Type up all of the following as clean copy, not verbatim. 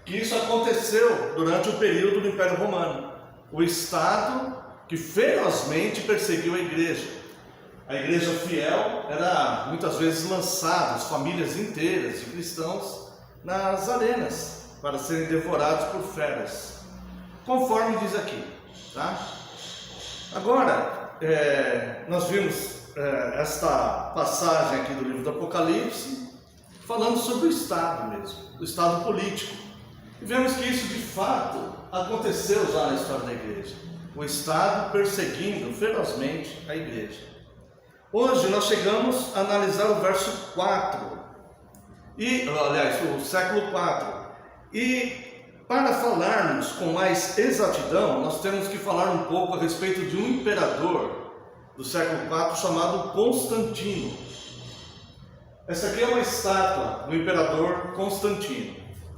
que isso aconteceu durante o período do Império Romano. O Estado que ferozmente perseguiu a igreja. A igreja fiel era muitas vezes lançada, as famílias inteiras de cristãos, nas arenas para serem devorados por feras, conforme diz aqui, tá? Agora, nós vimos esta passagem aqui do livro do Apocalipse, falando sobre o Estado mesmo, o Estado político. E vemos que isso de fato aconteceu já na história da igreja. O Estado perseguindo ferozmente a igreja. Hoje nós chegamos a analisar o verso 4, o século 4. E para falarmos com mais exatidão, nós temos que falar um pouco a respeito de um imperador do século 4 chamado Constantino. Essa aqui é uma estátua do imperador Constantino.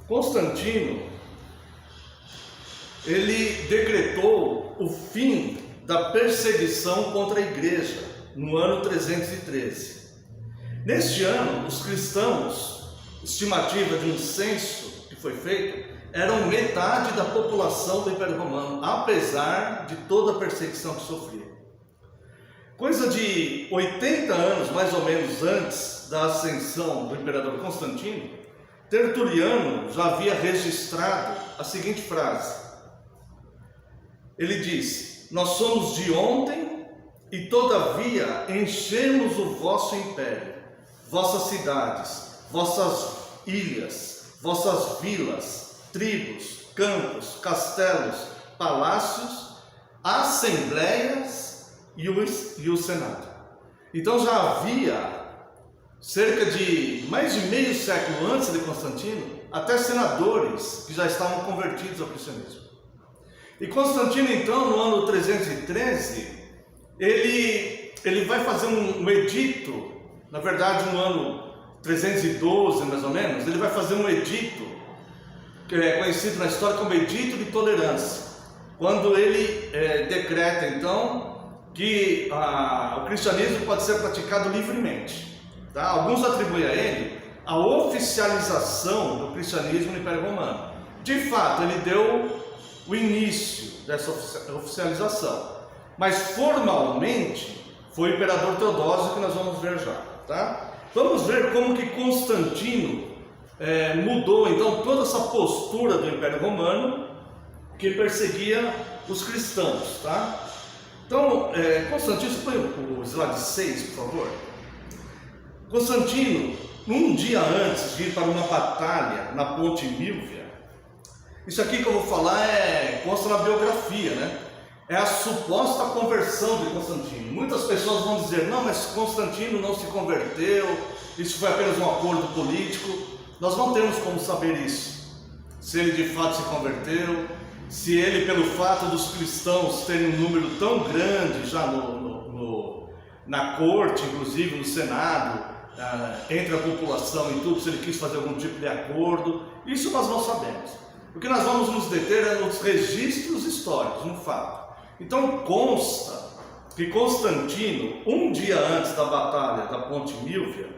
Constantino, ele decretou o fim da perseguição contra a igreja no ano 313. Neste ano, os cristãos, estimativa de um censo que foi feito, eram metade da população do Império Romano, apesar de toda a perseguição que sofria. Coisa de 80 anos, mais ou menos, antes da ascensão do imperador Constantino, Tertuliano já havia registrado a seguinte frase. Ele diz: nós somos de ontem e todavia enchemos o vosso império, vossas cidades, vossas ilhas, vossas vilas, tribos, campos, castelos, palácios, assembleias e o Senado. Então já havia, cerca de mais de meio século antes de Constantino, até senadores que já estavam convertidos ao cristianismo. E Constantino, então, no ano 313, ele vai fazer um edito, na verdade no ano 312 mais ou menos, ele vai fazer um edito, que é conhecido na história como Edito de Tolerância, quando ele decreta então que o cristianismo pode ser praticado livremente, tá? Alguns atribuem a ele a oficialização do cristianismo no Império Romano. De fato, ele deu o início dessa oficialização, mas formalmente foi o imperador Teodósio, que nós vamos ver já, tá? Vamos ver como que Constantino mudou então toda essa postura do Império Romano que perseguia os cristãos, tá? Então, Constantino, você põe o slide 6, por favor. Constantino, um dia antes de ir para uma batalha na Ponte Milvia, isso aqui que eu vou falar consta na biografia, né? É a suposta conversão de Constantino. Muitas pessoas vão dizer: não, mas Constantino não se converteu, isso foi apenas um acordo político. Nós não temos como saber isso, se ele de fato se converteu, se ele, pelo fato dos cristãos terem um número tão grande já na corte, inclusive no Senado, entre a população e tudo, se ele quis fazer algum tipo de acordo. Isso nós não sabemos. O que nós vamos nos deter é nos registros históricos, no fato. Então consta que Constantino, um dia antes da batalha da Ponte Milvia,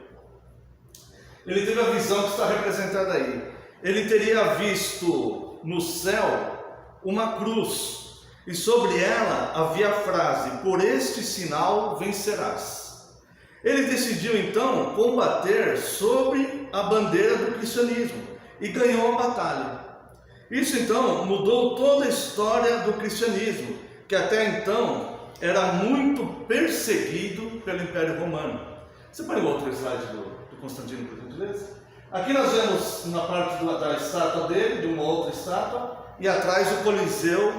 ele teve a visão que está representada aí. Ele teria visto no céu uma cruz, e sobre ela havia a frase: por este sinal vencerás. Ele decidiu então combater sobre a bandeira do cristianismo e ganhou a batalha. Isso então mudou toda a história do cristianismo, que até então era muito perseguido pelo Império Romano. Você põe o outro slide do Constantino, por gentileza? Aqui nós vemos na parte da estátua dele, de uma outra estátua, e atrás o Coliseu,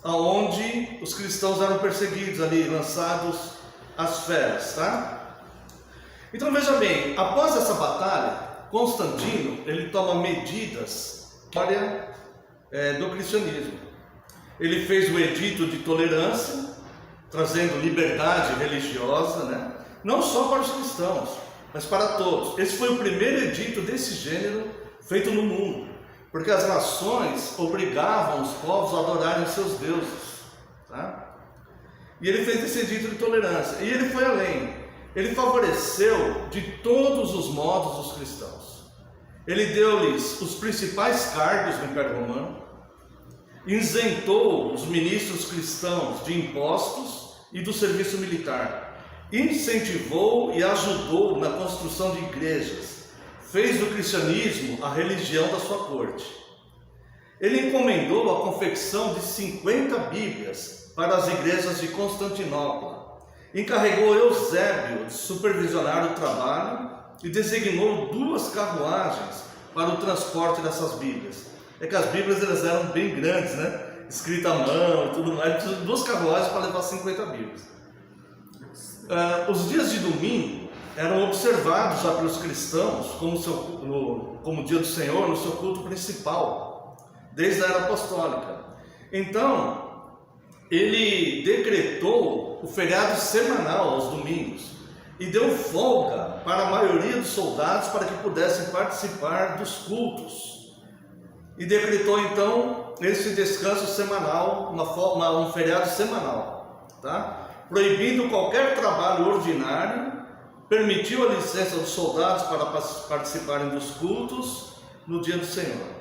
onde os cristãos eram perseguidos ali, lançados às feras, tá? Então veja bem, após essa batalha, Constantino, ele toma medidas do cristianismo. Ele fez o Edito de Tolerância, trazendo liberdade religiosa, né? Não só para os cristãos, mas para todos. Esse foi o primeiro edito desse gênero feito no mundo, porque as nações obrigavam os povos a adorarem seus deuses, tá? E ele fez esse edito de tolerância, e ele foi além. Ele favoreceu de todos os modos os cristãos. Ele deu-lhes os principais cargos do Império Romano, isentou os ministros cristãos de impostos e do serviço militar, incentivou e ajudou na construção de igrejas, fez do cristianismo a religião da sua corte. Ele encomendou a confecção de 50 Bíblias para as igrejas de Constantinopla, encarregou Eusébio de supervisionar o trabalho e designou 2 carruagens para o transporte dessas Bíblias. É que as Bíblias elas eram bem grandes, né? Escrita à mão e tudo mais, 2 carruagens para levar 50 Bíblias. Os dias de domingo eram observados já pelos cristãos como dia do Senhor no seu culto principal, desde a era apostólica. Então, ele decretou o feriado semanal aos domingos e deu folga para a maioria dos soldados para que pudessem participar dos cultos. E decretou então esse descanso semanal, um feriado semanal, tá? Proibindo qualquer trabalho ordinário, permitiu a licença dos soldados para participarem dos cultos no dia do Senhor.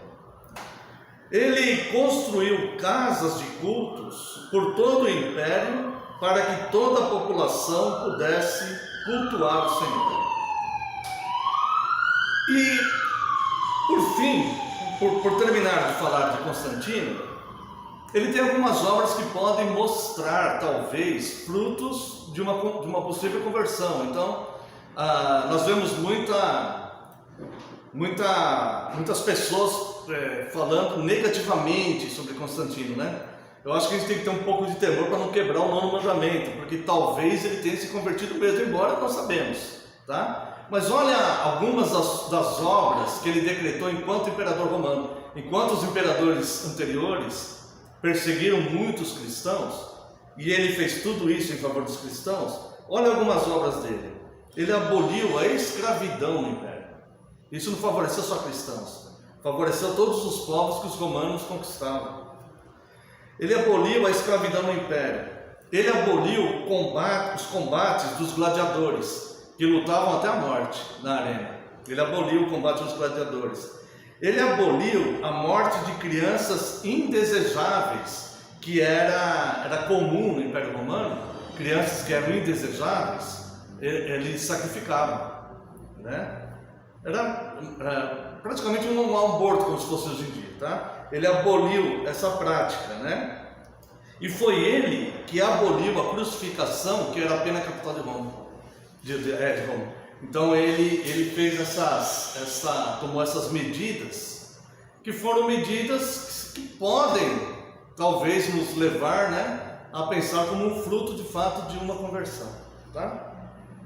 Ele construiu casas de cultos por todo o império para que toda a população pudesse cultuar o Senhor. E, por fim, por terminar de falar de Constantino, ele tem algumas obras que podem mostrar, talvez, frutos de uma possível conversão. Então, nós vemos muitas pessoas falando negativamente sobre Constantino, né? Eu acho que a gente tem que ter um pouco de temor para não quebrar o 9º mandamento, porque talvez ele tenha se convertido mesmo, embora não sabemos, tá? Mas olha algumas das obras que ele decretou enquanto imperador romano. Enquanto os imperadores anteriores perseguiram muitos cristãos, e ele fez tudo isso em favor dos cristãos, olha algumas obras dele. Ele aboliu a escravidão no império. Isso não favoreceu só cristãos, favoreceu todos os povos que os romanos conquistavam. Ele aboliu a escravidão no império. Ele aboliu os combates dos gladiadores, que lutavam até a morte na arena. Ele aboliu o combate dos gladiadores. Ele aboliu a morte de crianças indesejáveis, que era comum no Império Romano. Crianças que eram indesejáveis, eles sacrificavam, né? Era praticamente um aborto, como se fosse hoje em dia, tá? Ele aboliu essa prática, né? E foi ele que aboliu a crucificação, que era a pena capital de Roma. De Roma. Então ele fez tomou essas medidas, que foram medidas que podem talvez nos levar, né, a pensar como um fruto de fato de uma conversão, tá?